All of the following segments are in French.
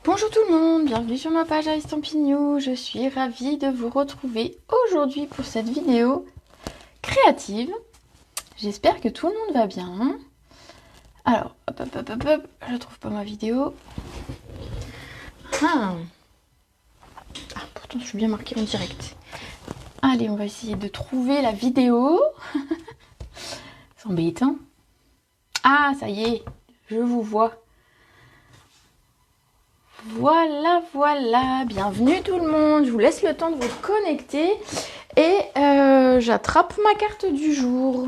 Bonjour tout le monde, bienvenue sur ma page Estampignou. Je suis ravie de vous retrouver aujourd'hui pour cette vidéo créative. J'espère que tout le monde va bien. Alors, hop, je trouve pas ma vidéo. Ah, pourtant je suis bien marquée en direct. Allez, on va essayer de trouver la vidéo. C'est embêtant. Ah, ça y est, je vous vois. Voilà, bienvenue tout le monde. Je vous laisse le temps de vous connecter et j'attrape ma carte du jour.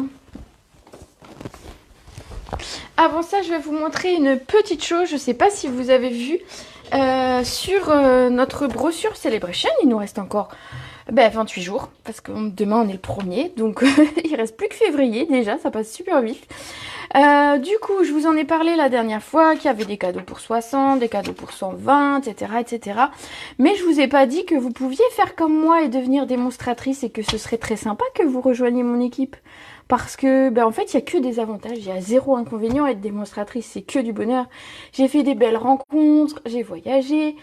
Avant ça, je vais vous montrer une petite chose. Je ne sais pas si vous avez vu sur notre brochure Celebration. Il nous reste encore 28 jours parce que demain on est le 1er. Donc il reste plus que février déjà. Ça passe super vite. Du coup, je vous en ai parlé la dernière fois qu'il y avait des cadeaux pour 60, des cadeaux pour 120, etc. Mais je vous ai pas dit que vous pouviez faire comme moi et devenir démonstratrice et que ce serait très sympa que vous rejoigniez mon équipe. Parce que, en fait, il n'y a que des avantages, il y a zéro inconvénient à être démonstratrice, c'est que du bonheur. J'ai fait des belles rencontres, j'ai voyagé,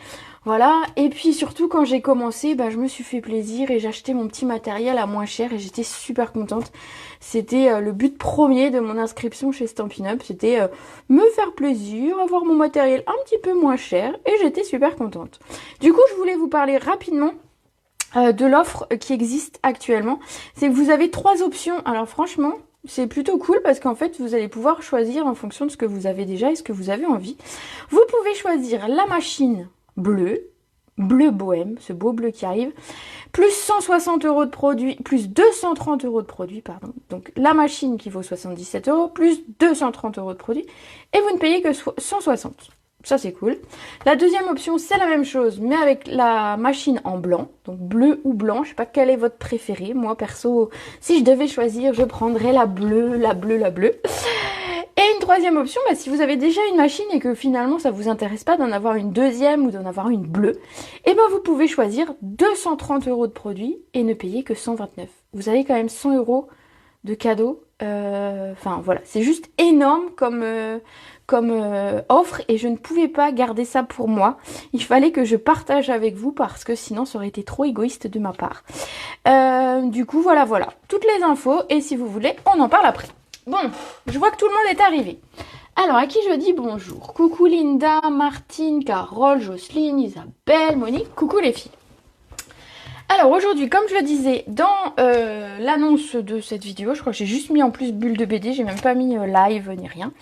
voilà. Et puis surtout, quand j'ai commencé, je me suis fait plaisir et j'ai acheté mon petit matériel à moins cher et j'étais super contente. C'était le but premier de mon inscription chez Stampin' Up, c'était me faire plaisir, avoir mon matériel un petit peu moins cher et j'étais super contente. Du coup, je voulais vous parler rapidement de l'offre qui existe actuellement. C'est que vous avez 3 options. Alors franchement, c'est plutôt cool parce qu'en fait, vous allez pouvoir choisir en fonction de ce que vous avez déjà et ce que vous avez envie. Vous pouvez choisir la machine bleue, bleu bohème, ce beau bleu qui arrive, plus 160 € de produits, plus 230 € de produits, pardon. Donc la machine qui vaut 77 €, plus 230 € de produits, et vous ne payez que 160. Ça c'est cool. La deuxième option, c'est la même chose, mais avec la machine en blanc, donc bleu ou blanc, je sais pas quel est votre préféré. Moi perso, si je devais choisir, je prendrais la bleue. Et une troisième option, si vous avez déjà une machine et que finalement ça vous intéresse pas d'en avoir une deuxième ou d'en avoir une bleue, vous pouvez choisir 230 € de produits et ne payer que 129. Vous avez quand même 100 € de cadeaux. Enfin voilà, c'est juste énorme comme offre et je ne pouvais pas garder ça pour moi. Il fallait que je partage avec vous parce que sinon ça aurait été trop égoïste de ma part. Du coup voilà, toutes les infos et si vous voulez, on en parle après. Bon, je vois que tout le monde est arrivé. Alors, à qui je dis bonjour? Coucou Linda, Martine, Carole, Jocelyne, Isabelle, Monique, coucou les filles. Alors aujourd'hui, comme je le disais dans l'annonce de cette vidéo, je crois que j'ai juste mis en plus bulle de BD, j'ai même pas mis live ni rien.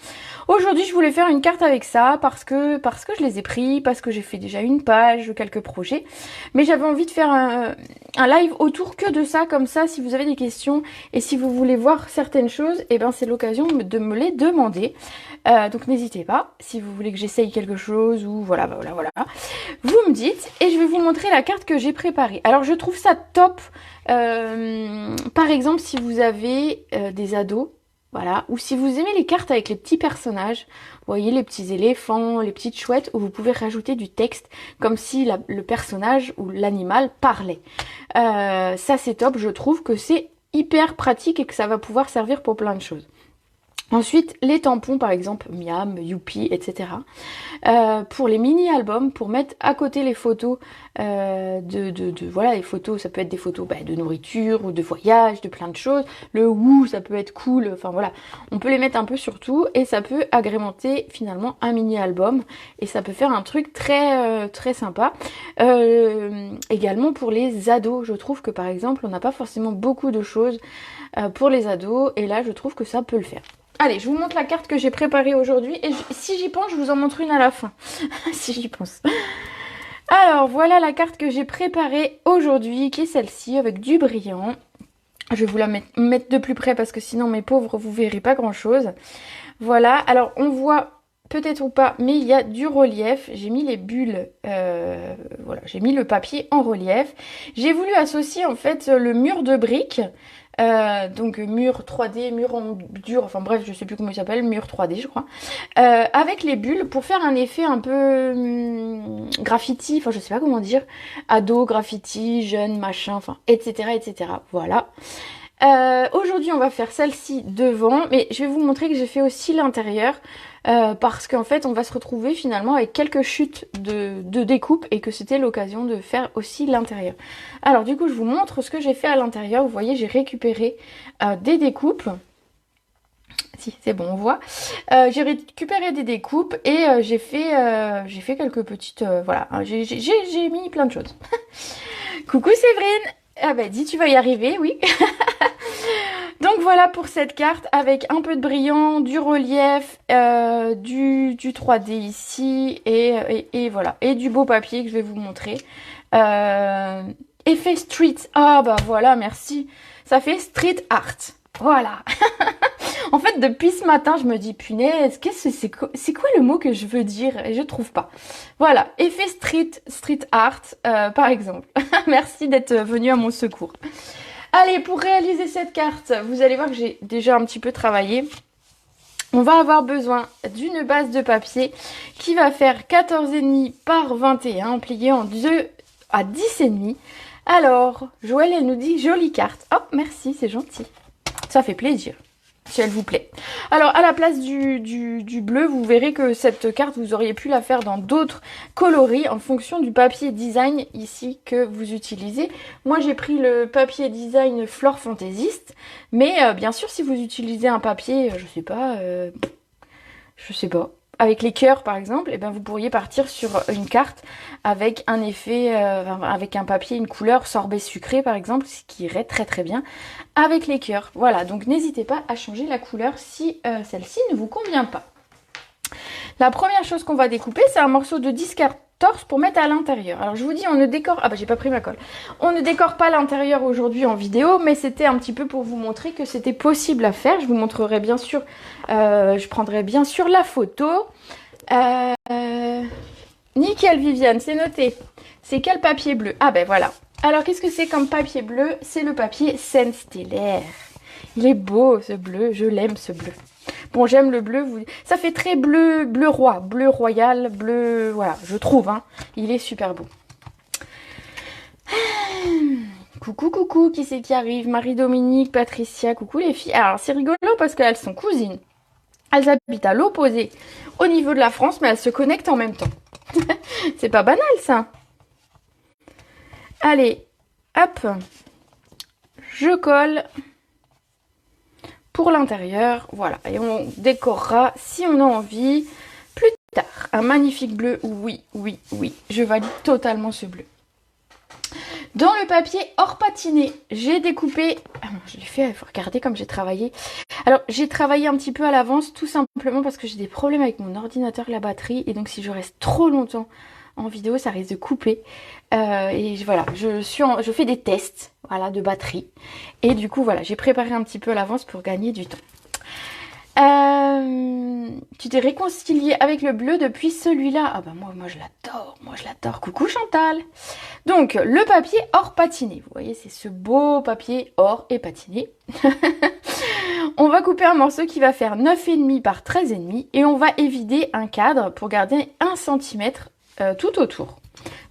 Aujourd'hui, je voulais faire une carte avec ça parce que je les ai pris, parce que j'ai fait déjà une page, quelques projets. Mais j'avais envie de faire un live autour que de ça, comme ça, si vous avez des questions et si vous voulez voir certaines choses, c'est l'occasion de me les demander. Donc n'hésitez pas, si vous voulez que j'essaye quelque chose ou voilà. Vous me dites et je vais vous montrer la carte que j'ai préparée. Alors je trouve ça top, par exemple si vous avez des ados. Voilà, ou si vous aimez les cartes avec les petits personnages, vous voyez les petits éléphants, les petites chouettes, où vous pouvez rajouter du texte comme si le personnage ou l'animal parlait. Ça c'est top, je trouve que c'est hyper pratique et que ça va pouvoir servir pour plein de choses. Ensuite, les tampons, par exemple, Miam, Youpi, etc. Pour les mini-albums, pour mettre à côté les photos voilà, les photos, ça peut être des photos de nourriture ou de voyage, de plein de choses. Le wou, ça peut être cool, enfin voilà. On peut les mettre un peu sur tout et ça peut agrémenter finalement un mini-album et ça peut faire un truc très, très sympa. Également pour les ados, je trouve que par exemple, on n'a pas forcément beaucoup de choses pour les ados et là, je trouve que ça peut le faire. Allez, je vous montre la carte que j'ai préparée aujourd'hui et si j'y pense, je vous en montre une à la fin. Si j'y pense. Alors, voilà la carte que j'ai préparée aujourd'hui, qui est celle-ci, avec du brillant. Je vais vous la mettre de plus près parce que sinon, mes pauvres, vous verrez pas grand-chose. Voilà, alors on voit peut-être ou pas, mais il y a du relief. J'ai mis les bulles, voilà, j'ai mis le papier en relief. J'ai voulu associer en fait le mur de briques. Donc mur 3D, mur en dur, enfin bref, je sais plus comment il s'appelle, mur 3D je crois, avec les bulles pour faire un effet un peu graffiti, enfin je sais pas comment dire, ado, graffiti, jeune, machin, enfin etc. Voilà. Aujourd'hui, on va faire celle-ci devant, mais je vais vous montrer que j'ai fait aussi l'intérieur. Parce qu'en fait, on va se retrouver finalement avec quelques chutes de découpe et que c'était l'occasion de faire aussi l'intérieur. Alors du coup, je vous montre ce que j'ai fait à l'intérieur. Vous voyez, j'ai récupéré des découpes. Si, c'est bon, on voit. J'ai récupéré des découpes et j'ai fait quelques petites... voilà, j'ai mis plein de choses. Coucou Séverine. Ah bah dis, tu vas y arriver, oui. Donc voilà pour cette carte avec un peu de brillant, du relief, du 3D ici et voilà. Et du beau papier que je vais vous montrer. Effet street. Ah bah voilà, merci. Ça fait street art. Voilà. En fait, depuis ce matin, je me dis, punaise, c'est quoi le mot que je veux dire? Et je trouve pas. Voilà, effet street art, par exemple. Merci d'être venu à mon secours. Allez, pour réaliser cette carte, vous allez voir que j'ai déjà un petit peu travaillé. On va avoir besoin d'une base de papier qui va faire 14,5 par 21, plié en 2 à 10,5. Alors, Joël, elle nous dit jolie carte. Oh, merci, c'est gentil. Ça fait plaisir, si elle vous plaît. Alors, à la place du bleu, vous verrez que cette carte, vous auriez pu la faire dans d'autres coloris en fonction du papier design ici que vous utilisez. Moi, j'ai pris le papier design Flore Fantaisiste, mais bien sûr, si vous utilisez un papier, je sais pas, avec les cœurs par exemple, et ben vous pourriez partir sur une carte avec un effet, avec un papier, une couleur sorbet sucré par exemple, ce qui irait très très bien avec les cœurs. Voilà, donc n'hésitez pas à changer la couleur si celle-ci ne vous convient pas. La première chose qu'on va découper, c'est un morceau de 10/14 pour mettre à l'intérieur. Alors je vous dis, on ne décore... Ah bah j'ai pas pris ma colle. On ne décore pas l'intérieur aujourd'hui en vidéo, mais c'était un petit peu pour vous montrer que c'était possible à faire. Je vous montrerai bien sûr, je prendrai bien sûr la photo. Nickel Viviane, c'est noté. C'est quel papier bleu? Ah ben voilà. Alors qu'est-ce que c'est comme papier bleu? C'est le papier Scène Stellaire. Il est beau ce bleu, je l'aime ce bleu. Bon, j'aime le bleu, ça fait très bleu, bleu roi, bleu royal, bleu, voilà, je trouve, hein. Il est super beau. Coucou, coucou, qui c'est qui arrive? Marie-Dominique, Patricia, coucou les filles. Alors, c'est rigolo parce qu'elles sont cousines. Elles habitent à l'opposé, au niveau de la France, mais elles se connectent en même temps. C'est pas banal, ça. Allez, hop, je colle pour l'intérieur, voilà, et on décorera si on a envie plus tard. Un magnifique bleu, oui, oui, oui, je valide totalement ce bleu. Dans le papier hors patiné, j'ai découpé, je l'ai fait, il faut regarder comme j'ai travaillé. Alors j'ai travaillé un petit peu à l'avance, tout simplement parce que j'ai des problèmes avec mon ordinateur, la batterie, et donc si je reste trop longtemps en vidéo, ça risque de couper. Et voilà, je fais des tests, voilà, de batterie. Et du coup, voilà, j'ai préparé un petit peu à l'avance pour gagner du temps. Tu t'es réconcilié avec le bleu depuis celui-là. Ah bah moi je l'adore. Coucou Chantal. Donc, le papier hors patiné. Vous voyez, c'est ce beau papier hors et patiné. On va couper un morceau qui va faire 9,5 par 13,5 et on va évider un cadre pour garder 1 cm tout autour.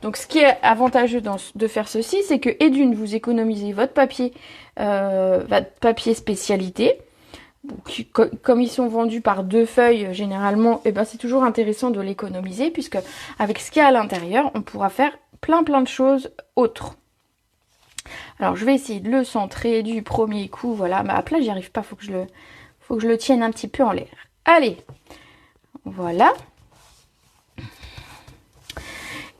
Donc ce qui est avantageux de faire ceci, c'est que et d'une, vous économisez votre papier spécialité. Comme ils sont vendus par 2 feuilles généralement, et ben c'est toujours intéressant de l'économiser puisque avec ce qu'il y a à l'intérieur, on pourra faire plein de choses autres. Alors je vais essayer de le centrer du premier coup, voilà, mais après j'y arrive pas, faut que je le tienne un petit peu en l'air. Allez, voilà.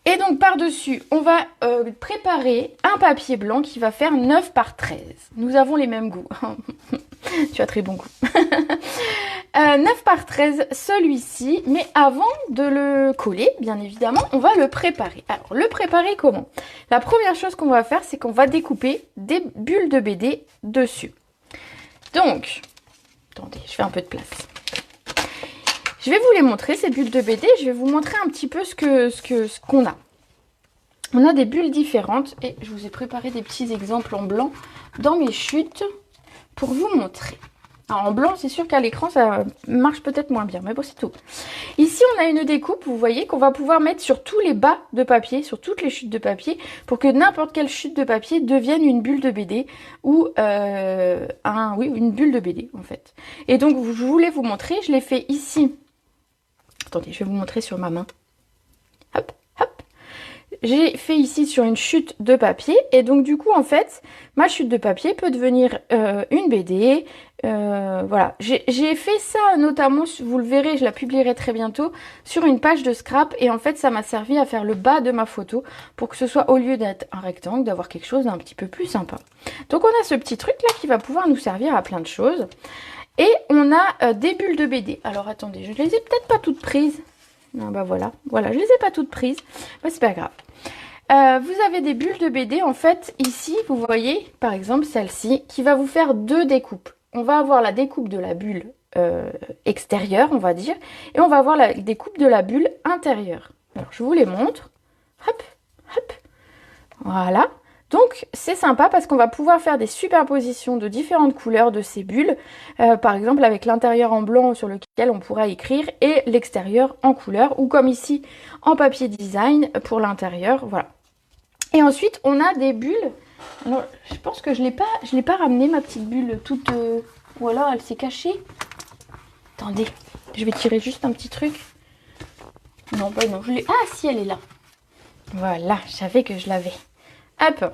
Et donc par-dessus, on va préparer un papier blanc qui va faire 9 par 13. Nous avons les mêmes goûts. Tu as très bon goût. 9 par 13, celui-ci. Mais avant de le coller, bien évidemment, on va le préparer. Alors, le préparer comment? La première chose qu'on va faire, c'est qu'on va découper des bulles de BD dessus. Donc, attendez, je fais un peu de place. Je vais vous les montrer, ces bulles de BD. Je vais vous montrer un petit peu ce qu'on a. On a des bulles différentes et je vous ai préparé des petits exemples en blanc dans mes chutes pour vous montrer. Alors, en blanc, c'est sûr qu'à l'écran, ça marche peut-être moins bien, mais bon, c'est tout. Ici, on a une découpe, vous voyez, qu'on va pouvoir mettre sur tous les bas de papier, sur toutes les chutes de papier, pour que n'importe quelle chute de papier devienne une bulle de BD, ou oui, une bulle de BD, en fait. Et donc, je voulais vous montrer, je l'ai fait ici. Attendez, je vais vous montrer sur ma main. Hop, hop. J'ai fait ici sur une chute de papier et donc du coup en fait ma chute de papier peut devenir une BD. Voilà, j'ai fait ça notamment, vous le verrez, je la publierai très bientôt sur une page de scrap et en fait ça m'a servi à faire le bas de ma photo pour que ce soit, au lieu d'être un rectangle, d'avoir quelque chose d'un petit peu plus sympa. Donc on a ce petit truc là qui va pouvoir nous servir à plein de choses et on a des bulles de BD. Alors attendez, je les ai peut-être pas toutes prises. Ah bah voilà, je les ai pas toutes prises, mais c'est pas grave. Vous avez des bulles de BD, en fait, ici, vous voyez, par exemple, celle-ci, qui va vous faire deux découpes. On va avoir la découpe de la bulle extérieure, on va dire, et on va avoir la découpe de la bulle intérieure. Alors, je vous les montre. Hop, hop, voilà. Donc, c'est sympa parce qu'on va pouvoir faire des superpositions de différentes couleurs de ces bulles. Par exemple, avec l'intérieur en blanc sur lequel on pourra écrire et l'extérieur en couleur, ou comme ici, en papier design pour l'intérieur, voilà. Et ensuite, on a des bulles. Alors, je pense que je l'ai pas ramené, ma petite bulle toute... Ou alors, elle s'est cachée. Attendez, je vais tirer juste un petit truc. Non, bah non, je l'ai... Ah, si, elle est là. Voilà, je savais que je l'avais. Hop.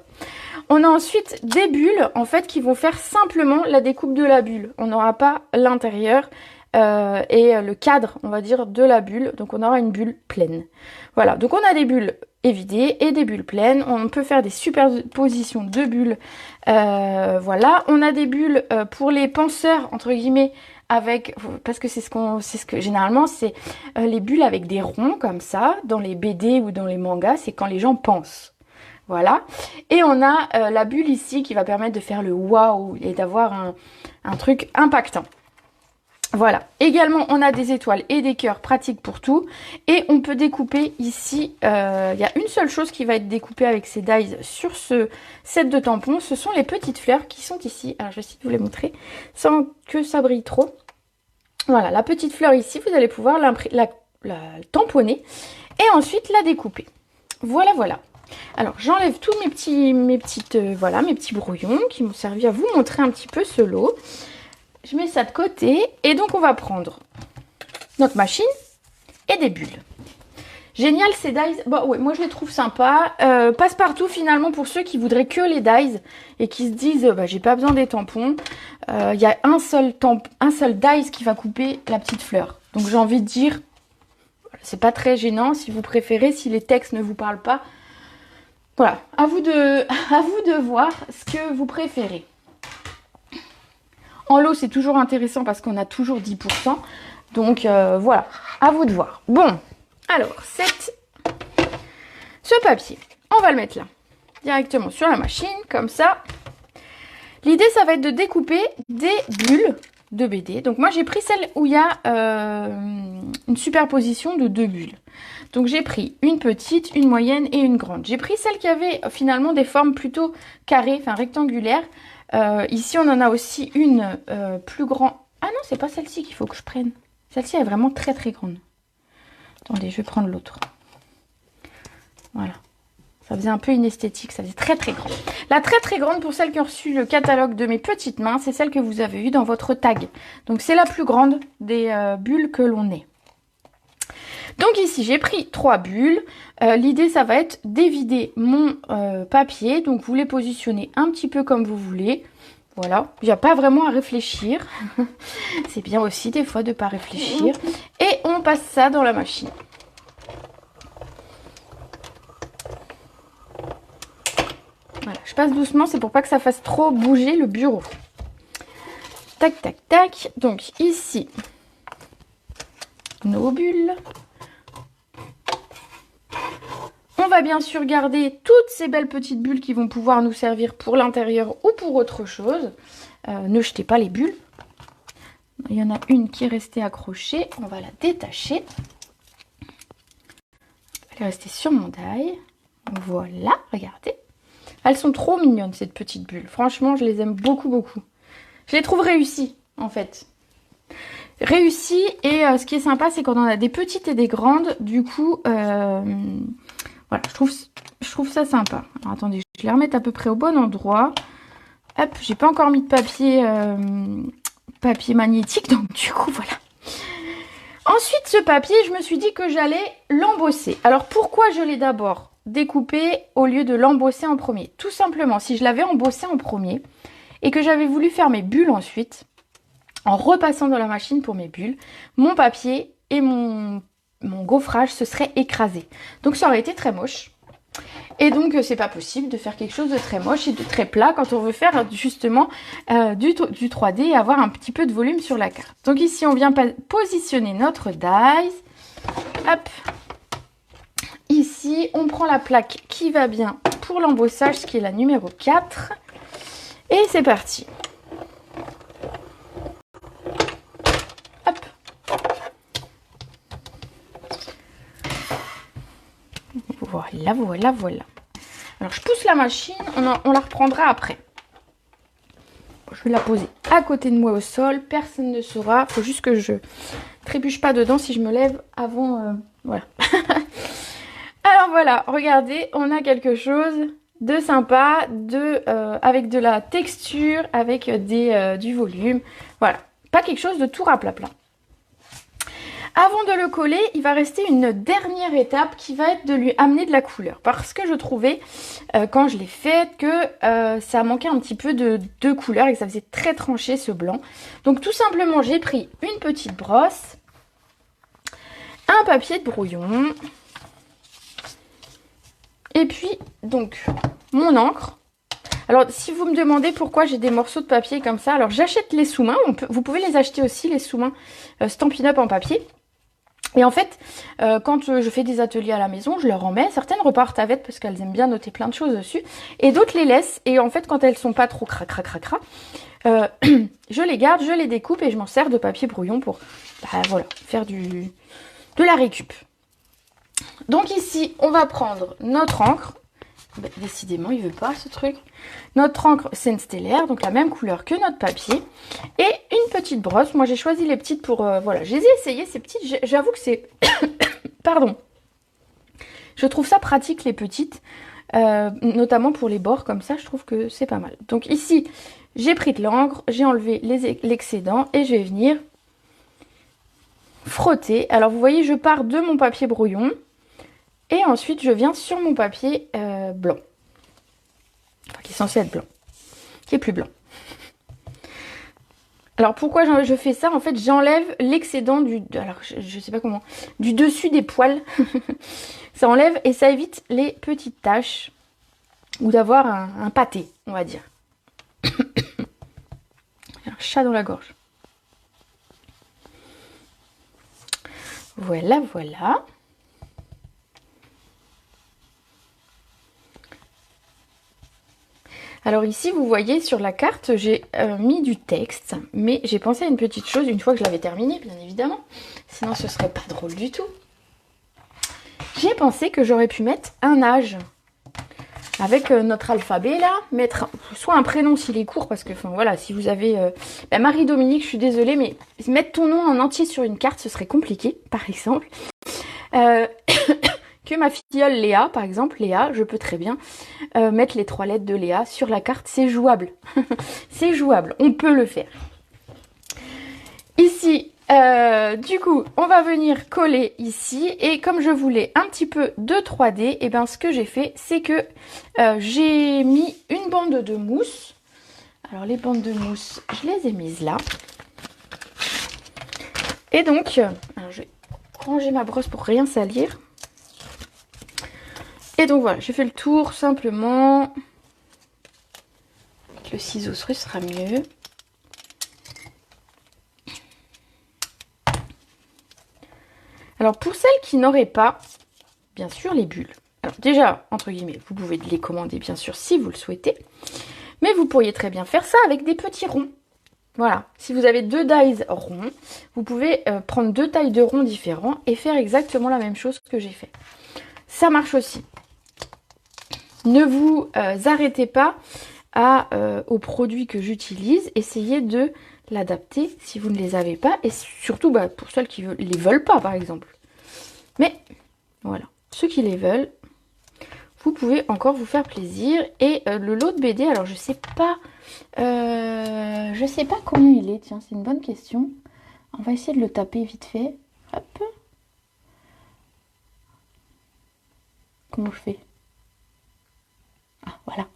On a ensuite des bulles, en fait, qui vont faire simplement la découpe de la bulle. On n'aura pas l'intérieur et le cadre, on va dire, de la bulle. Donc, on aura une bulle pleine. Voilà, donc on a des bulles évidées et des bulles pleines. On peut faire des superpositions de bulles. Voilà, on a des bulles pour les penseurs, entre guillemets, avec, parce que c'est ce que généralement, c'est les bulles avec des ronds, comme ça, dans les BD ou dans les mangas, c'est quand les gens pensent. Voilà, et on a la bulle ici qui va permettre de faire le waouh et d'avoir un truc impactant. Voilà, également on a des étoiles et des cœurs pratiques pour tout. Et on peut découper ici, il y a une seule chose qui va être découpée avec ces dies sur ce set de tampons. Ce sont les petites fleurs qui sont ici. Alors je vais essayer de vous les montrer sans que ça brille trop. Voilà, la petite fleur ici, vous allez pouvoir la tamponner et ensuite la découper. Voilà, voilà. Alors j'enlève tous mes petits brouillons qui m'ont servi à vous montrer un petit peu ce lot. Je mets ça de côté et donc on va prendre notre machine et des bulles. Génial ces dies. Bon ouais, moi je les trouve sympas. Passe-partout finalement pour ceux qui voudraient que les dies et qui se disent bah, j'ai pas besoin des tampons. Il y a un seul dies qui va couper la petite fleur. Donc j'ai envie de dire, c'est pas très gênant si vous préférez, si les textes ne vous parlent pas. Voilà, à vous de voir ce que vous préférez. En lot, c'est toujours intéressant parce qu'on a toujours 10%. Donc, voilà, à vous de voir. Bon, alors, ce papier, on va le mettre là, directement sur la machine, comme ça. L'idée, ça va être de découper des bulles de BD. Donc, moi, j'ai pris celle où il y a une superposition de deux bulles. Donc j'ai pris une petite, une moyenne et une grande. J'ai pris celle qui avait finalement des formes plutôt carrées, enfin rectangulaires. Ici on en a aussi une plus grande. Ah non, c'est pas celle-ci qu'il faut que je prenne. Celle-ci est vraiment très très grande. Attendez, je vais prendre l'autre. Voilà. Ça faisait un peu inesthétique, ça faisait très très grand. La très très grande, pour celles qui ont reçu le catalogue de mes petites mains, c'est celle que vous avez eue dans votre tag. Donc c'est la plus grande des bulles que l'on ait. Donc ici, j'ai pris 3 bulles. L'idée, ça va être d'évider mon papier. Donc vous les positionnez un petit peu comme vous voulez. Voilà, il n'y a pas vraiment à réfléchir. C'est bien aussi des fois de ne pas réfléchir. Et on passe ça dans la machine. Voilà, je passe doucement, c'est pour pas que ça fasse trop bouger le bureau. Tac, tac, tac. Donc ici, nos bulles. On va bien sûr garder toutes ces belles petites bulles qui vont pouvoir nous servir pour l'intérieur ou pour autre chose. Ne jetez pas les bulles. Il y en a une qui est restée accrochée. On va la détacher. Elle est restée sur mon die. Voilà, regardez. Elles sont trop mignonnes, cette petite bulle. Franchement, je les aime beaucoup, beaucoup. Je les trouve réussies. en fait. Réussi, et ce qui est sympa, c'est quand on a des petites et des grandes, du coup, voilà, je trouve ça sympa. Alors, attendez, je vais les remettre à peu près au bon endroit. Hop, j'ai pas encore mis de papier, papier magnétique, donc du coup, voilà. Ensuite, ce papier, je me suis dit que j'allais l'embosser. Alors, pourquoi je l'ai d'abord découpé au lieu de l'embosser en premier? Tout simplement, si je l'avais embossé en premier et que j'avais voulu faire mes bulles ensuite, en repassant dans la machine pour mes bulles, mon papier et mon gaufrage se seraient écrasés. Donc, ça aurait été très moche. Et donc, c'est pas possible de faire quelque chose de très moche et de très plat quand on veut faire justement du 3D et avoir un petit peu de volume sur la carte. Donc ici, on vient positionner notre dies. Hop. Ici, on prend la plaque qui va bien pour l'embossage, qui est la numéro 4. Et c'est parti. Hop. Voilà, voilà, voilà. Alors, je pousse la machine, on la reprendra après. Je vais la poser à côté de moi au sol, personne ne saura. Il faut juste que je trébuche pas dedans si je me lève avant. Voilà. Alors voilà, regardez, on a quelque chose de sympa, avec de la texture, avec du volume. Voilà, pas quelque chose de tout raplapla. Avant de le coller, il va rester une dernière étape qui va être de lui amener de la couleur. Parce que je trouvais, quand je l'ai faite, que ça manquait un petit peu de couleur et que ça faisait très tranché ce blanc. Donc tout simplement, j'ai pris une petite brosse, un papier de brouillon, et puis donc mon encre. Alors si vous me demandez pourquoi j'ai des morceaux de papier comme ça, alors j'achète les sous-mains, vous pouvez les acheter aussi, les sous-mains Stampin' Up en papier. Et en fait, quand je fais des ateliers à la maison, je leur en mets. Certaines repartent avec parce qu'elles aiment bien noter plein de choses dessus. Et d'autres les laissent. Et en fait, quand elles sont pas trop cracra, je les garde, je les découpe et je m'en sers de papier brouillon pour voilà, faire de la récup. Donc ici, on va prendre notre encre. Bah, décidément, il veut pas ce truc. Notre encre Scène Stellaire, donc la même couleur que notre papier. Et une petite brosse. Moi, j'ai choisi les petites pour... voilà, je les ai essayées, ces petites. J'avoue que c'est... Pardon. Je trouve ça pratique, les petites. Notamment pour les bords, comme ça, je trouve que c'est pas mal. Donc ici, j'ai pris de l'encre, j'ai enlevé l'excédent et je vais venir frotter. Alors, vous voyez, je pars de mon papier brouillon. Et ensuite, je viens sur mon papier blanc. Enfin, qui est censé être blanc. Qui est plus blanc. Alors, pourquoi je fais ça? En fait, j'enlève l'excédent alors, je sais pas comment. Du dessus des poils. Ça enlève et ça évite les petites taches. Ou d'avoir un pâté, on va dire. Un chat dans la gorge. Voilà, voilà. Alors ici, vous voyez sur la carte, j'ai mis du texte, mais j'ai pensé à une petite chose une fois que je l'avais terminé, bien évidemment. Sinon, ce serait pas drôle du tout. J'ai pensé que j'aurais pu mettre un âge. Avec notre alphabet là, mettre soit un prénom s'il est court, parce que enfin, voilà, si vous avez Marie-Dominique, je suis désolée, mais mettre ton nom en entier sur une carte, ce serait compliqué, par exemple. Que ma filleule Léa, par exemple, Léa, je peux très bien mettre les 3 lettres de Léa sur la carte, c'est jouable. C'est jouable, on peut le faire. Ici, du coup, on va venir coller ici. Et comme je voulais un petit peu de 3D, et ben ce que j'ai fait, c'est que j'ai mis une bande de mousse. Alors les bandes de mousse, je les ai mises là. Et donc, alors, je vais ranger ma brosse pour rien salir. Et donc voilà, j'ai fait le tour simplement. Avec le ciseau, ce sera mieux. Alors pour celles qui n'auraient pas, bien sûr, les bulles. Alors déjà, entre guillemets, vous pouvez les commander bien sûr si vous le souhaitez. Mais vous pourriez très bien faire ça avec des petits ronds. Voilà, si vous avez 2 dies ronds, vous pouvez prendre 2 tailles de ronds différents et faire exactement la même chose que j'ai fait. Ça marche aussi. Ne vous arrêtez pas aux produits que j'utilise. Essayez de l'adapter si vous ne les avez pas. Et surtout pour celles qui ne les veulent pas, par exemple. Mais voilà, ceux qui les veulent, vous pouvez encore vous faire plaisir. Et le lot de BD, alors je sais pas combien il est. Tiens, c'est une bonne question. On va essayer de le taper vite fait. Hop. Comment je fais? Ah, voilà.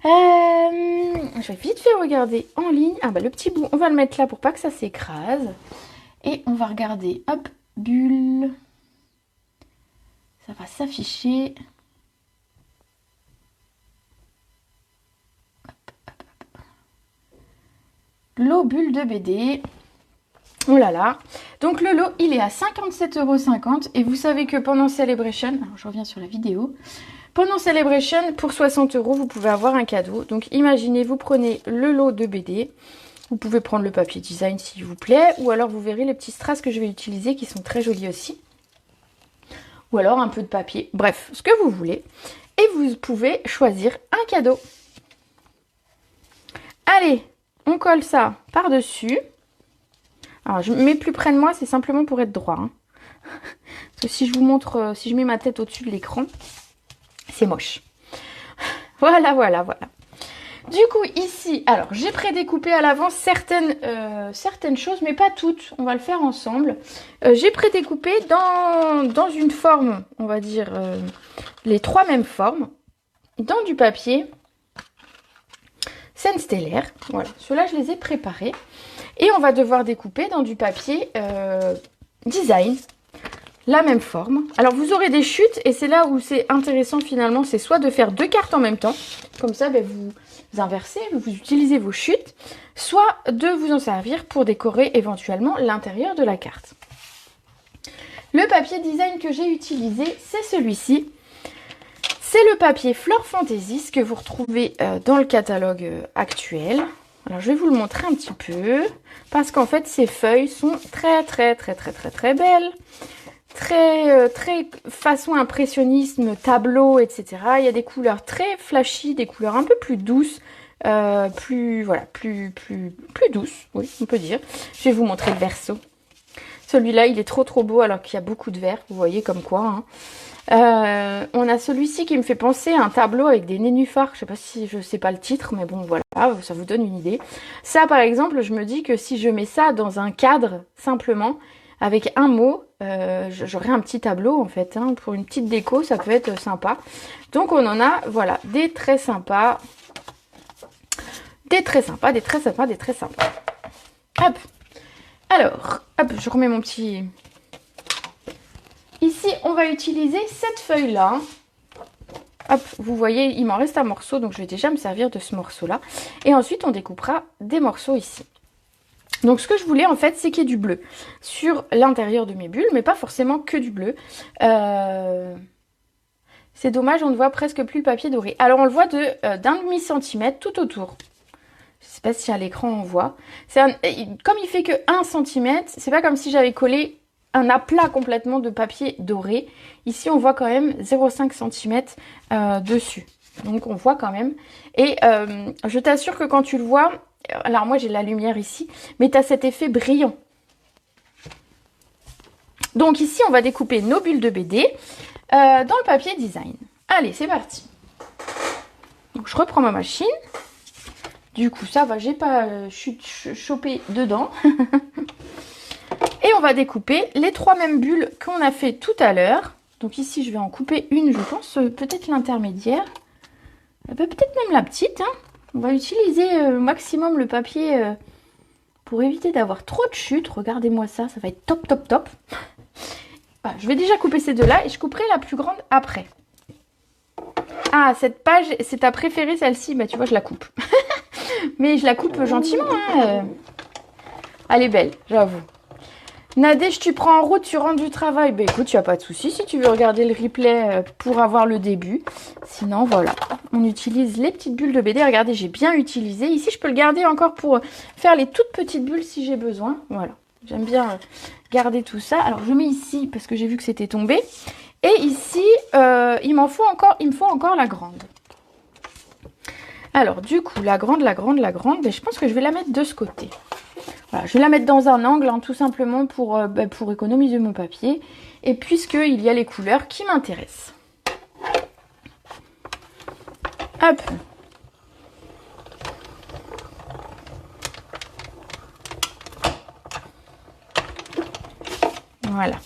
Je vais vite fait regarder en ligne. Ah bah le petit bout, on va le mettre là pour pas que ça s'écrase. Et on va regarder, hop, bulle. Ça va s'afficher. Lot bulle de BD. Oh là là. Donc le lot, il est à 57,50 € et vous savez que pendant Celebration, alors je reviens sur la vidéo, pendant Celebration, pour 60 €, vous pouvez avoir un cadeau. Donc imaginez, vous prenez le lot de BD, vous pouvez prendre le papier design s'il vous plaît, ou alors vous verrez les petits strass que je vais utiliser qui sont très jolis aussi. Ou alors un peu de papier, bref, ce que vous voulez. Et vous pouvez choisir un cadeau. Allez, on colle ça par-dessus. Alors, je mets plus près de moi, c'est simplement pour être droit. Hein. Parce que si je vous montre, si je mets ma tête au-dessus de l'écran, c'est moche. Voilà, voilà, voilà. Du coup, ici, alors, j'ai prédécoupé à l'avance certaines choses, mais pas toutes. On va le faire ensemble. J'ai prédécoupé dans une forme, on va dire, les trois mêmes formes, dans du papier scène stellaire. Voilà, ceux-là, je les ai préparés. Et on va devoir découper dans du papier design, la même forme. Alors vous aurez des chutes et c'est là où c'est intéressant finalement, c'est soit de faire deux cartes en même temps, comme ça vous inversez, vous utilisez vos chutes, soit de vous en servir pour décorer éventuellement l'intérieur de la carte. Le papier design que j'ai utilisé, c'est celui-ci. C'est le papier Flore Fantasy que vous retrouvez dans le catalogue actuel. Alors je vais vous le montrer un petit peu parce qu'en fait ces feuilles sont très belles, très façon impressionnisme, tableau, etc. Il y a des couleurs très flashy, des couleurs un peu plus douces, plus douces, oui on peut dire. Je vais vous montrer le verso. Celui-là il est trop beau alors qu'il y a beaucoup de vert, vous voyez comme quoi. Hein. On a celui-ci qui me fait penser à un tableau avec des nénuphars. Je sais pas le titre, mais bon voilà, ça vous donne une idée. Ça par exemple, je me dis que si je mets ça dans un cadre simplement, avec un mot, j'aurai un petit tableau en fait. Hein, pour une petite déco, ça peut être sympa. Donc on en a, voilà, des très sympas. Des très sympas. Hop. Alors, hop, je remets mon petit... Ici, on va utiliser cette feuille-là. Hop, vous voyez, il m'en reste un morceau, donc je vais déjà me servir de ce morceau-là. Et ensuite, on découpera des morceaux ici. Donc, ce que je voulais, en fait, c'est qu'il y ait du bleu sur l'intérieur de mes bulles, mais pas forcément que du bleu. C'est dommage, on ne voit presque plus le papier doré. Alors, on le voit d'un demi-centimètre tout autour. Je ne sais pas si à l'écran, on voit. Comme il fait que 1 cm, c'est pas comme si j'avais collé un aplat complètement de papier doré. Ici, on voit quand même 0,5 cm dessus. Donc, on voit quand même. Et je t'assure que quand tu le vois, alors moi, j'ai la lumière ici, mais tu as cet effet brillant. Donc, ici, on va découper nos bulles de BD dans le papier design. Allez, c'est parti. Donc, je reprends ma machine. Du coup, ça va, j'ai pas chopé dedans. Et on va découper les trois mêmes bulles qu'on a fait tout à l'heure. Donc ici, je vais en couper une, je pense, peut-être l'intermédiaire. Peut-être même la petite. Hein. On va utiliser au maximum le papier pour éviter d'avoir trop de chutes. Regardez-moi ça, ça va être top. Voilà, je vais déjà couper ces deux-là et je couperai la plus grande après. Ah, cette page, c'est ta préférée, celle-ci. Bah, tu vois, je la coupe. Mais je la coupe gentiment. Hein. Elle est belle, j'avoue. Nadège, tu prends en route, tu rentres du travail. Ben écoute, il n'y a pas de souci si tu veux regarder le replay pour avoir le début. Sinon, voilà. On utilise les petites bulles de BD. Regardez, j'ai bien utilisé. Ici, je peux le garder encore pour faire les toutes petites bulles si j'ai besoin. Voilà. J'aime bien garder tout ça. Alors, je mets ici parce que j'ai vu que c'était tombé. Et ici, il me faut encore la grande. Alors, du coup, la grande, ben, je pense que je vais la mettre de ce côté. Voilà, je vais la mettre dans un angle, hein, tout simplement pour économiser mon papier. Et puisqu'il y a les couleurs qui m'intéressent. Hop. Voilà.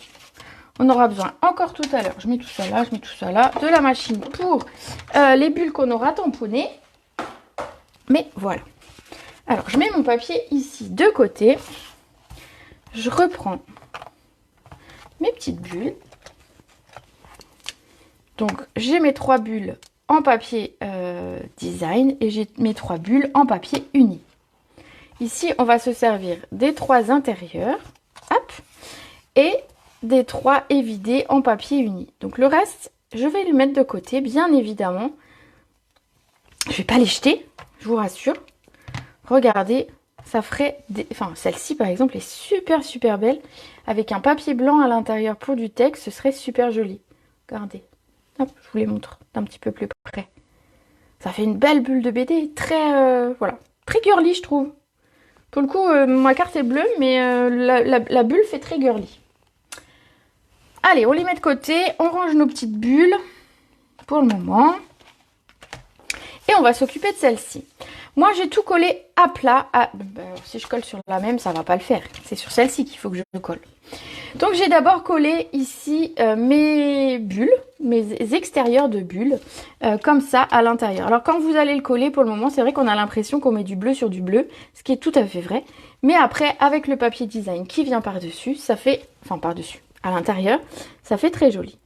On aura besoin encore tout à l'heure, je mets tout ça là, je mets tout ça là, de la machine pour les bulles qu'on aura tamponnées. Mais voilà. Alors, je mets mon papier ici de côté. Je reprends mes petites bulles. Donc, j'ai mes 3 bulles en papier design et j'ai mes 3 bulles en papier uni. Ici, on va se servir des 3 intérieurs. Hop. Et des 3 évidés en papier uni. Donc, le reste, je vais le mettre de côté, bien évidemment. Je vais pas les jeter, je vous rassure. Regardez, ça ferait des... Enfin, celle-ci, par exemple, est super, super belle. Avec un papier blanc à l'intérieur pour du texte, ce serait super joli. Regardez. Hop, je vous les montre d'un petit peu plus près. Ça fait une belle bulle de BD, très... voilà, très girly, je trouve. Pour le coup, ma carte est bleue, mais la bulle fait très girly. Allez, on les met de côté. On range nos petites bulles pour le moment. Et on va s'occuper de celle-ci. Moi, j'ai tout collé à plat. Si je colle sur la même, ça va pas le faire. C'est sur celle-ci qu'il faut que je colle. Donc, j'ai d'abord collé ici mes bulles, mes extérieurs de bulles, comme ça, à l'intérieur. Alors, quand vous allez le coller, pour le moment, c'est vrai qu'on a l'impression qu'on met du bleu sur du bleu, ce qui est tout à fait vrai. Mais après, avec le papier design qui vient par-dessus, ça fait... Enfin, par-dessus, à l'intérieur, ça fait très joli.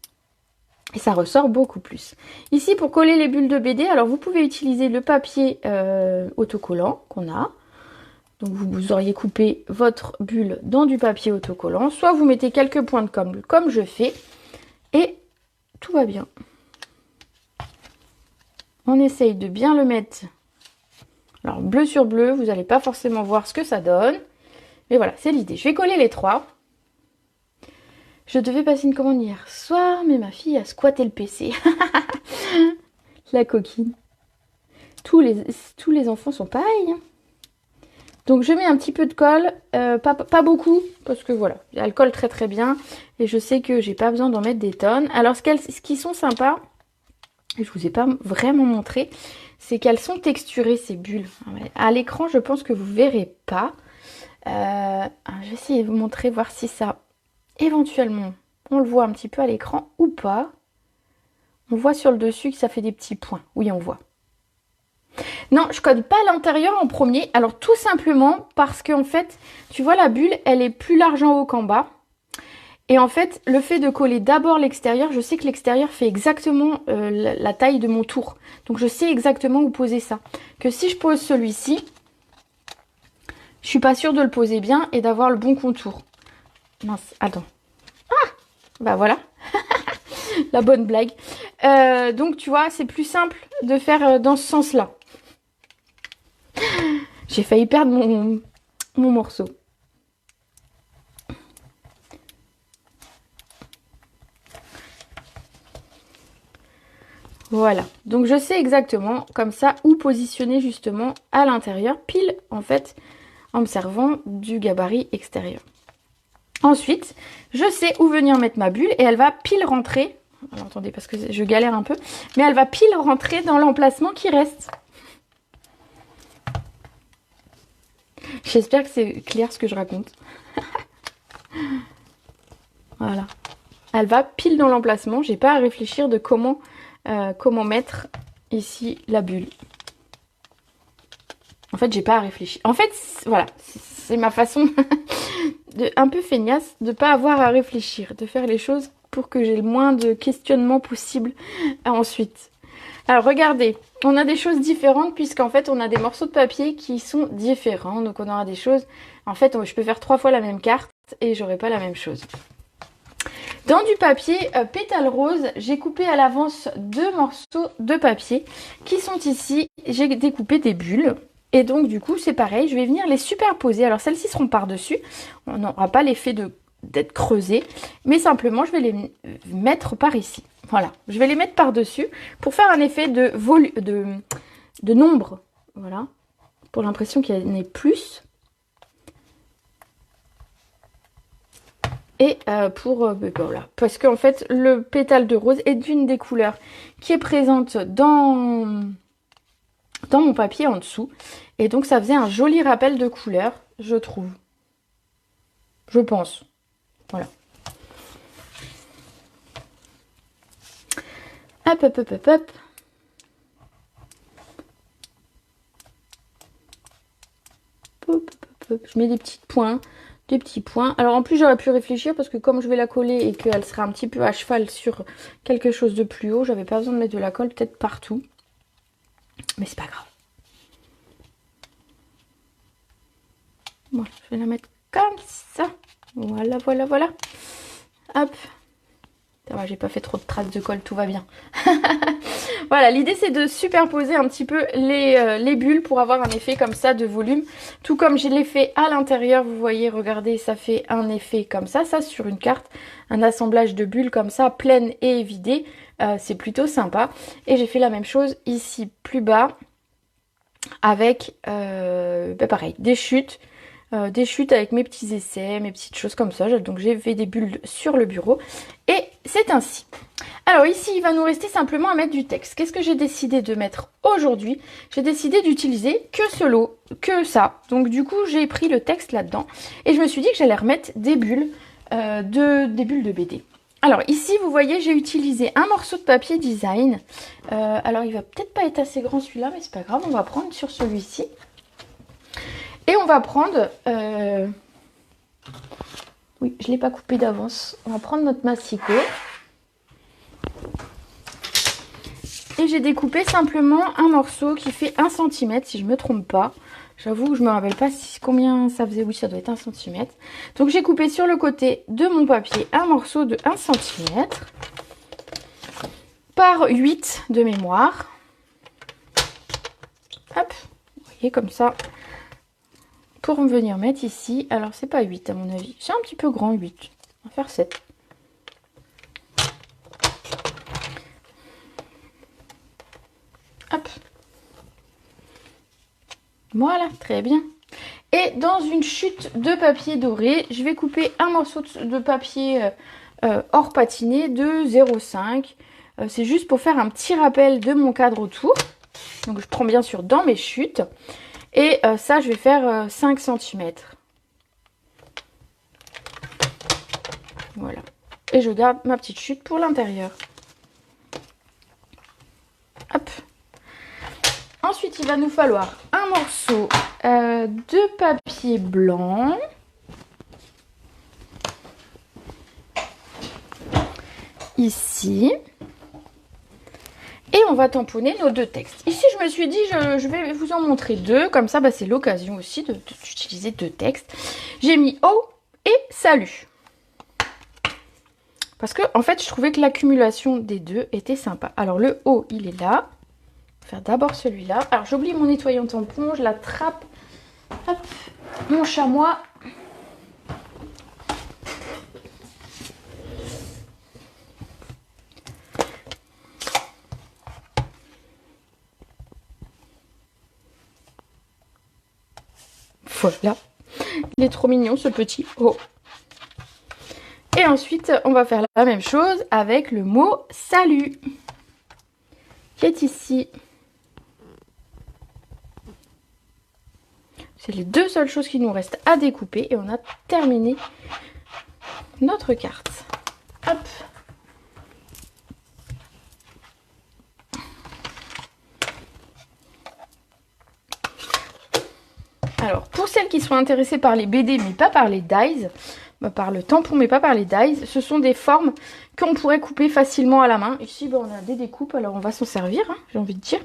Et ça ressort beaucoup plus. Ici, pour coller les bulles de BD, alors vous pouvez utiliser le papier autocollant qu'on a. Donc vous auriez coupé votre bulle dans du papier autocollant. Soit vous mettez quelques points de colle comme je fais. Et tout va bien. On essaye de bien le mettre. Alors bleu sur bleu, vous n'allez pas forcément voir ce que ça donne. Mais voilà, c'est l'idée. Je vais coller les 3. Je devais passer une commande hier soir, mais ma fille a squatté le PC. La coquine. Tous les enfants sont pareils. Donc je mets un petit peu de colle, pas beaucoup, parce que voilà, elle colle très très bien. Et je sais que j'ai pas besoin d'en mettre des tonnes. Alors ce qui sont sympas, et je vous ai pas vraiment montré, c'est qu'elles sont texturées ces bulles. À l'écran, je pense que vous verrez pas. Je vais essayer de vous montrer, voir si ça... Éventuellement, on le voit un petit peu à l'écran ou pas. On voit sur le dessus que ça fait des petits points. Oui, on voit. Non, je code pas l'intérieur en premier. Alors, tout simplement parce que, en fait, tu vois, la bulle, elle est plus large en haut qu'en bas. Et en fait, le fait de coller d'abord l'extérieur, je sais que l'extérieur fait exactement la taille de mon tour. Donc, je sais exactement où poser ça. Que si je pose celui-ci, je suis pas sûre de le poser bien et d'avoir le bon contour. Mince, attends. Ah, bah voilà. La bonne blague. Donc, tu vois, c'est plus simple de faire dans ce sens-là. J'ai failli perdre mon morceau. Voilà. Donc, je sais exactement, comme ça, où positionner justement à l'intérieur, pile, en fait, en me servant du gabarit extérieur. Ensuite, je sais où venir mettre ma bulle et elle va pile rentrer. Alors, attendez, parce que je galère un peu. Mais elle va pile rentrer dans l'emplacement qui reste. J'espère que c'est clair ce que je raconte. Voilà. Elle va pile dans l'emplacement. J'ai pas à réfléchir de comment mettre ici la bulle. En fait, j'ai pas à réfléchir. En fait, voilà. C'est ma façon un peu feignasse de pas avoir à réfléchir. De faire les choses pour que j'ai le moins de questionnements possible ensuite. Alors regardez, on a des choses différentes puisqu'en fait on a des morceaux de papier qui sont différents. Donc on aura des choses, en fait je peux faire 3 fois la même carte et j'aurai pas la même chose. Dans du papier pétale rose, j'ai coupé à l'avance 2 morceaux de papier qui sont ici. J'ai découpé des bulles. Et donc du coup c'est pareil, je vais venir les superposer. Alors celles-ci seront par-dessus, on n'aura pas l'effet d'être creusé, mais simplement je vais les mettre par ici. Voilà, je vais les mettre par-dessus pour faire un effet de nombre. Voilà, pour l'impression qu'il y en ait plus. Et voilà, parce qu'en fait, le pétale de rose est d'une des couleurs qui est présente dans mon papier en dessous. Et donc, ça faisait un joli rappel de couleur, je trouve. Je pense. Voilà. Hop, hop, hop, hop, hop. Je mets des petits points. Alors en plus j'aurais pu réfléchir parce que comme je vais la coller et qu'elle sera un petit peu à cheval sur quelque chose de plus haut, j'avais pas besoin de mettre de la colle peut-être partout. Mais c'est pas grave. Voilà, je vais la mettre comme ça. Voilà, voilà, voilà. Hop. Ça va, j'ai pas fait trop de traces de colle, tout va bien. Voilà, l'idée c'est de superposer un petit peu les bulles pour avoir un effet comme ça de volume. Tout comme je l'ai fait à l'intérieur, vous voyez, regardez, ça fait un effet comme ça sur une carte. Un assemblage de bulles comme ça, pleines et vidées. C'est plutôt sympa. Et j'ai fait la même chose ici plus bas avec, pareil, des chutes. Avec mes petits essais, mes petites choses comme ça. Donc j'ai fait des bulles sur le bureau. Et c'est ainsi. Alors ici, il va nous rester simplement à mettre du texte. Qu'est-ce que j'ai décidé de mettre aujourd'hui? J'ai décidé d'utiliser que ce lot, que ça. Donc du coup, j'ai pris le texte là-dedans. Et je me suis dit que j'allais remettre des bulles, des bulles de BD. Alors ici, vous voyez, j'ai utilisé un morceau de papier design. Alors il va peut-être pas être assez grand celui-là, mais c'est pas grave. On va prendre sur celui-ci. Et on va prendre... Oui, je ne l'ai pas coupé d'avance. On va prendre notre massicot. Et j'ai découpé simplement un morceau qui fait 1 cm, si je ne me trompe pas. J'avoue que je ne me rappelle pas combien ça faisait. Oui, ça doit être 1 cm. Donc j'ai coupé sur le côté de mon papier un morceau de 1 cm par 8 de mémoire. Hop, vous voyez comme ça. Pour me venir mettre ici, alors c'est pas 8 à mon avis, c'est un petit peu grand 8, on va faire 7. Hop. Voilà, très bien. Et dans une chute de papier doré, je vais couper un morceau de papier hors patiné de 0,5. C'est juste pour faire un petit rappel de mon cadre autour. Donc je prends bien sûr dans mes chutes. Et ça, je vais faire 5 cm. Voilà. Et je garde ma petite chute pour l'intérieur. Hop. Ensuite, il va nous falloir un morceau de papier blanc. Ici. Et on va tamponner nos deux textes. Ici, je me suis dit, je vais vous en montrer deux. Comme ça, c'est l'occasion aussi d'utiliser deux textes. J'ai mis « Oh » et « Salut ». Parce que, en fait, je trouvais que l'accumulation des deux était sympa. Alors, le « Oh », il est là. On va faire d'abord celui-là. Alors, j'oublie mon nettoyant tampon. Je l'attrape. Hop, mon chamois. Voilà, il est trop mignon ce petit oh. Et ensuite, on va faire la même chose avec le mot salut qui est ici. C'est les deux seules choses qui nous restent à découper et on a terminé notre carte. Hop. Alors, pour celles qui sont intéressées par les BD, mais pas par les dies, par le tampon, mais pas par les dies, ce sont des formes qu'on pourrait couper facilement à la main. Ici, on a des découpes, alors on va s'en servir, hein, j'ai envie de dire.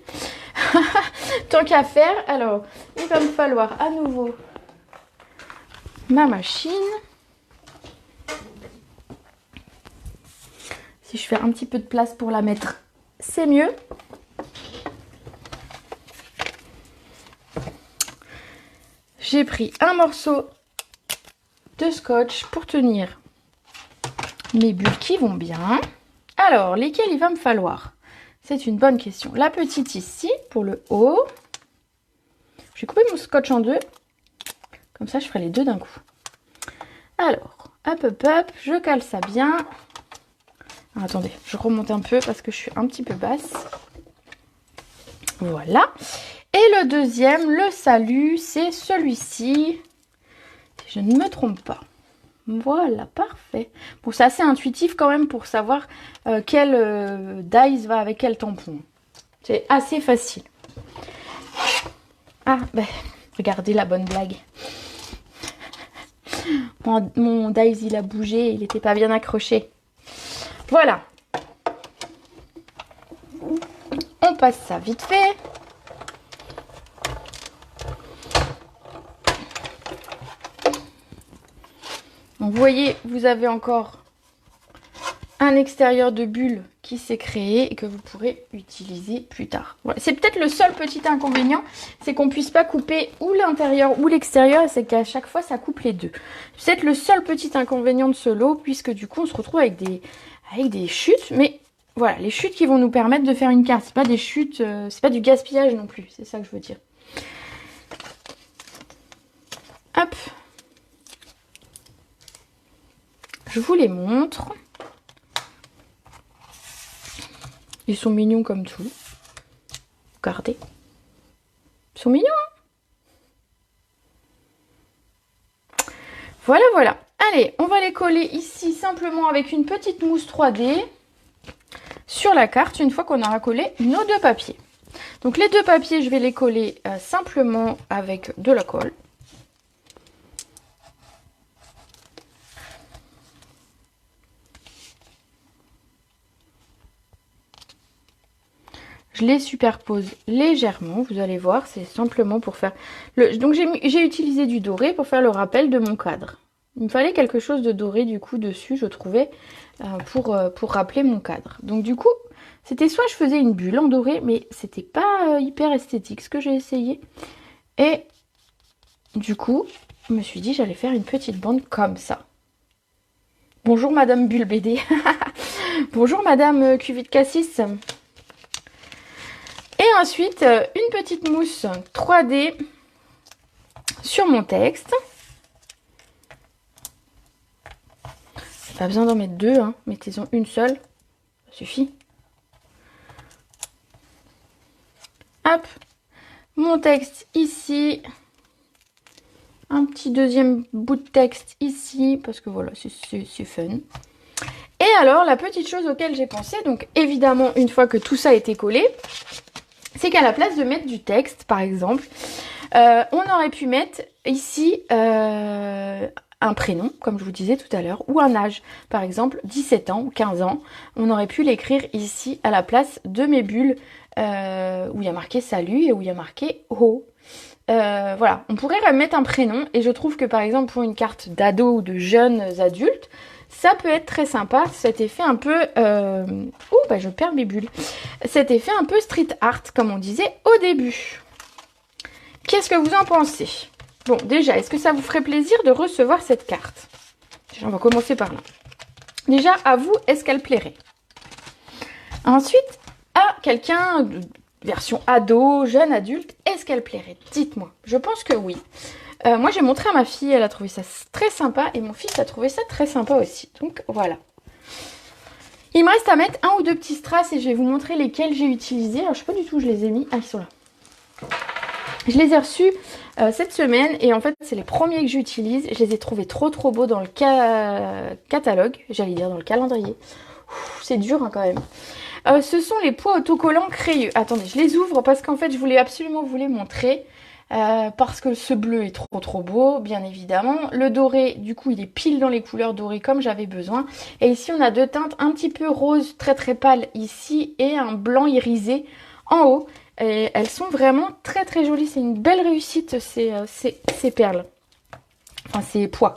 Tant qu'à faire, alors, il va me falloir à nouveau ma machine. Si je fais un petit peu de place pour la mettre, c'est mieux. J'ai pris un morceau de scotch pour tenir mes bulles qui vont bien. Alors, lesquelles il va me falloir? C'est une bonne question. La petite ici, pour le haut. Je vais couper mon scotch en deux. Comme ça, je ferai les deux d'un coup. Alors, Hop, hop, hop, je cale ça bien. Alors, attendez, je remonte un peu parce que je suis un petit peu basse. Voilà. Et le deuxième, le salut, c'est celui-ci. Si je ne me trompe pas. Voilà, parfait. Bon, c'est assez intuitif quand même pour savoir quel dies va avec quel tampon. C'est assez facile. Ah, ben, regardez la bonne blague. Mon dies, il a bougé, il n'était pas bien accroché. Voilà. On passe ça vite fait. Donc, vous voyez, vous avez encore un extérieur de bulle qui s'est créé et que vous pourrez utiliser plus tard. Voilà. C'est peut-être le seul petit inconvénient, c'est qu'on ne puisse pas couper ou l'intérieur ou l'extérieur, et c'est qu'à chaque fois ça coupe les deux. C'est peut-être le seul petit inconvénient de ce lot, puisque du coup on se retrouve avec des chutes, mais voilà, les chutes qui vont nous permettre de faire une carte. C'est pas des chutes, c'est pas du gaspillage non plus, c'est ça que je veux dire. Hop. Je vous les montre. Ils sont mignons comme tout. Regardez. Ils sont mignons, hein? Voilà, voilà. Allez, on va les coller ici simplement avec une petite mousse 3D sur la carte une fois qu'on aura collé nos deux papiers. Donc les deux papiers, je vais les coller simplement avec de la colle. Je les superpose légèrement, vous allez voir, c'est simplement pour faire... Donc j'ai utilisé du doré pour faire le rappel de mon cadre. Il me fallait quelque chose de doré du coup dessus, je trouvais, pour rappeler mon cadre. Donc du coup, c'était soit je faisais une bulle en doré, mais c'était pas hyper esthétique ce que j'ai essayé. Et du coup, je me suis dit j'allais faire une petite bande comme ça. Bonjour Madame Bulle BD. Bonjour Madame Cuvée de Cassis. Et ensuite, une petite mousse 3D sur mon texte. Pas besoin d'en mettre deux, hein. Mettez-en une seule, ça suffit. Hop, mon texte ici. Un petit deuxième bout de texte ici, parce que voilà, c'est fun. Et alors, la petite chose auquel j'ai pensé, donc évidemment, une fois que tout ça a été collé, c'est qu'à la place de mettre du texte, par exemple, on aurait pu mettre ici un prénom, comme je vous disais tout à l'heure, ou un âge. Par exemple, 17 ans ou 15 ans. On aurait pu l'écrire ici à la place de mes bulles, où il y a marqué salut et où il y a marqué ho. Voilà, on pourrait mettre un prénom, et je trouve que par exemple pour une carte d'ado ou de jeunes adultes, ça peut être très sympa, cet effet un peu... Ouh, bah je perds mes bulles. Cet effet un peu street art, comme on disait au début. Qu'est-ce que vous en pensez? Bon, déjà, est-ce que ça vous ferait plaisir de recevoir cette carte? Déjà, on va commencer par là. Déjà, à vous, est-ce qu'elle plairait? Ensuite, à quelqu'un de version ado, jeune adulte, est-ce qu'elle plairait? Dites-moi. Je pense que oui. Moi, j'ai montré à ma fille, elle a trouvé ça très sympa, et mon fils a trouvé ça très sympa aussi. Donc, voilà. Il me reste à mettre un ou deux petits strass, et je vais vous montrer lesquels j'ai utilisés. Alors, je sais pas du tout où je les ai mis. Ah, ils sont là. Je les ai reçus cette semaine, et en fait, c'est les premiers que j'utilise. Je les ai trouvés trop beaux dans le catalogue, j'allais dire dans le calendrier. C'est dur hein, quand même. Ce sont les pois autocollants Crayeux. Attendez, je les ouvre parce qu'en fait, je voulais absolument vous les montrer. Parce que ce bleu est trop beau, bien évidemment. Le doré, du coup, il est pile dans les couleurs dorées comme j'avais besoin. Et ici, on a deux teintes un petit peu rose, très pâle ici, et un blanc irisé en haut. Et elles sont vraiment très jolies. C'est une belle réussite, ces perles. Enfin, ces pois.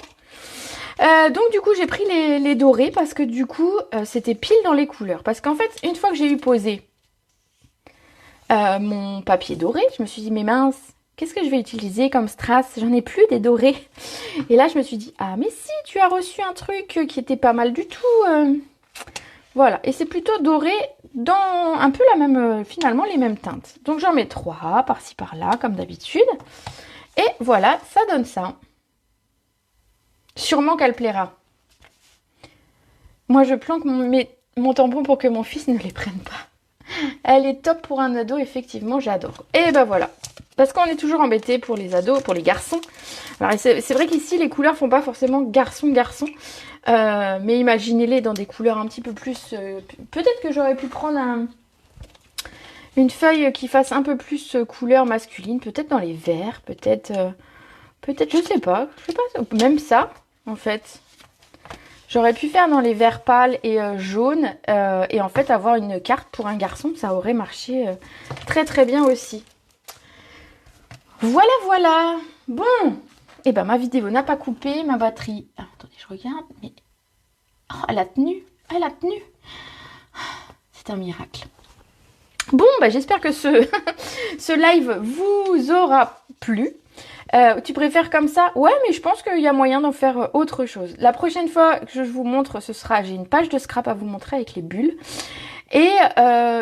Donc du coup j'ai pris les dorés parce que du coup c'était pile dans les couleurs. Parce qu'en fait une fois que j'ai eu posé mon papier doré, je me suis dit mais mince, qu'est-ce que je vais utiliser comme strass? J'en ai plus des dorés. Et là je me suis dit ah mais si, tu as reçu un truc qui était pas mal du tout. Voilà, et c'est plutôt doré dans un peu la même, finalement les mêmes teintes. Donc j'en mets 3 par-ci par-là comme d'habitude. Et voilà, ça donne ça. Sûrement qu'elle plaira. Moi, je planque mon tampon pour que mon fils ne les prenne pas. Elle est top pour un ado, effectivement, j'adore. Et ben voilà. Parce qu'on est toujours embêté pour les ados, pour les garçons. Alors c'est vrai qu'ici, les couleurs font pas forcément garçon-garçon. Mais imaginez-les dans des couleurs un petit peu plus... Peut-être que j'aurais pu prendre une feuille qui fasse un peu plus couleur masculine. Peut-être dans les verts, peut-être, je sais pas. Même ça, en fait. J'aurais pu faire dans les verts pâles et jaunes. Et en fait, avoir une carte pour un garçon, ça aurait marché très très bien aussi. Voilà, voilà. Bon. Et ben ma vidéo n'a pas coupé. Ma batterie... Alors, attendez, je regarde. Mais... Oh, elle a tenu. Elle a tenu. C'est un miracle. Bon, bah, j'espère que ce live vous aura plu. Tu préfères comme ça? Ouais, mais je pense qu'il y a moyen d'en faire autre chose. La prochaine fois que je vous montre, ce sera... J'ai une page de scrap à vous montrer avec les bulles. Et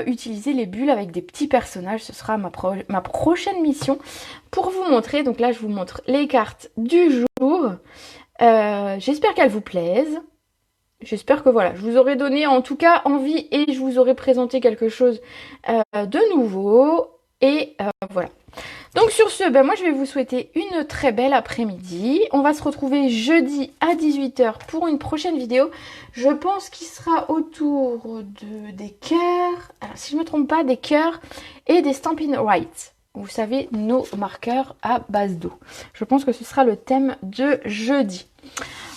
utiliser les bulles avec des petits personnages, ce sera ma prochaine mission pour vous montrer. Donc là, je vous montre les cartes du jour. J'espère qu'elles vous plaisent. J'espère que voilà, je vous aurai donné en tout cas envie et je vous aurai présenté quelque chose de nouveau. Et voilà. Donc sur ce, ben moi je vais vous souhaiter une très belle après-midi. On va se retrouver jeudi à 18 h pour une prochaine vidéo. Je pense qu'il sera autour des cœurs. Alors si je ne me trompe pas, des cœurs et des Stampin' Rights. Vous savez, nos marqueurs à base d'eau. Je pense que ce sera le thème de jeudi.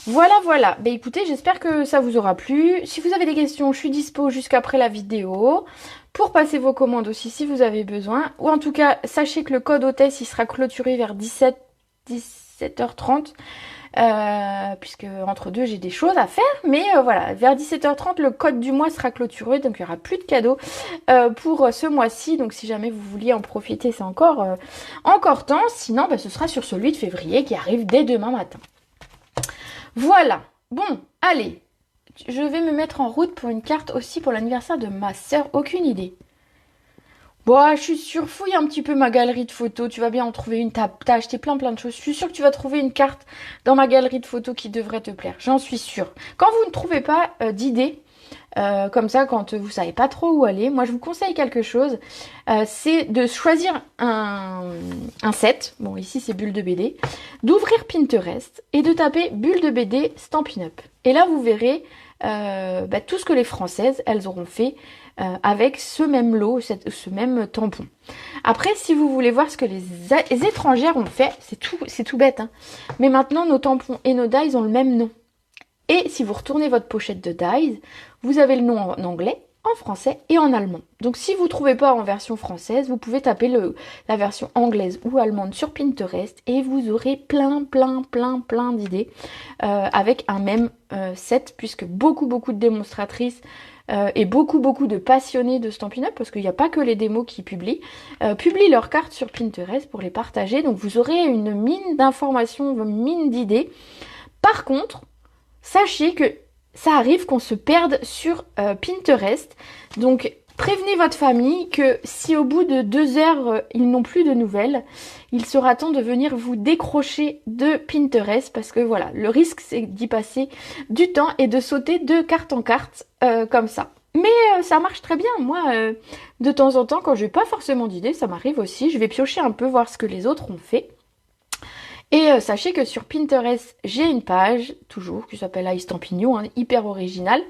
Voilà, voilà. Ben écoutez, j'espère que ça vous aura plu. Si vous avez des questions, je suis dispo jusqu'après la vidéo. Pour passer vos commandes aussi si vous avez besoin. Ou en tout cas, sachez que le code hôtesse, il sera clôturé vers 17h30. Puisque entre deux, j'ai des choses à faire. Mais voilà, vers 17h30, le code du mois sera clôturé. Donc il n'y aura plus de cadeaux pour ce mois-ci. Donc si jamais vous vouliez en profiter, c'est encore temps. Sinon, ben, ce sera sur celui de février qui arrive dès demain matin. Voilà. Bon, allez. Je vais me mettre en route pour une carte aussi pour l'anniversaire de ma sœur. Aucune idée. Bon, je suis sûre, fouille un petit peu ma galerie de photos. Tu vas bien en trouver une. T'as acheté plein de choses. Je suis sûre que tu vas trouver une carte dans ma galerie de photos qui devrait te plaire. J'en suis sûre. Quand vous ne trouvez pas d'idées, comme ça, quand vous savez pas trop où aller, moi je vous conseille quelque chose. C'est de choisir un set. Bon, ici c'est bulle de BD. D'ouvrir Pinterest et de taper bulle de BD Stampin' Up. Et là, vous verrez tout ce que les Françaises, elles auront fait avec ce même lot, ce même tampon. Après, si vous voulez voir ce que les étrangères ont fait, c'est tout bête, hein. Mais maintenant, nos tampons et nos dies ont le même nom. Et si vous retournez votre pochette de dies, vous avez le nom en anglais, en français et en allemand. Donc si vous ne trouvez pas en version française, vous pouvez taper la version anglaise ou allemande sur Pinterest et vous aurez plein d'idées avec un même set, puisque beaucoup de démonstratrices et beaucoup de passionnés de Stampin' Up, parce qu'il n'y a pas que les démos qui publient leurs cartes sur Pinterest pour les partager. Donc vous aurez une mine d'informations, une mine d'idées. Par contre, sachez que ça arrive qu'on se perde sur Pinterest. Donc prévenez votre famille que si au bout de 2 heures, ils n'ont plus de nouvelles, il sera temps de venir vous décrocher de Pinterest, parce que voilà, le risque c'est d'y passer du temps et de sauter de carte en carte comme ça. Mais ça marche très bien. Moi, de temps en temps, quand je n'ai pas forcément d'idée, ça m'arrive aussi. Je vais piocher un peu, voir ce que les autres ont fait. Et sachez que sur Pinterest, j'ai une page, toujours, qui s'appelle I Stampignon, hein, hyper originale.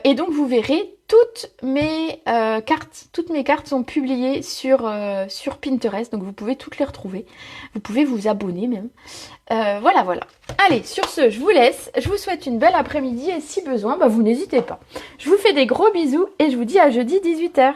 Et donc vous verrez toutes mes cartes. Toutes mes cartes sont publiées sur Pinterest, donc vous pouvez toutes les retrouver. Vous pouvez vous abonner même. Voilà. Allez, sur ce, je vous laisse. Je vous souhaite une belle après-midi et si besoin, vous n'hésitez pas. Je vous fais des gros bisous et je vous dis à jeudi 18 h.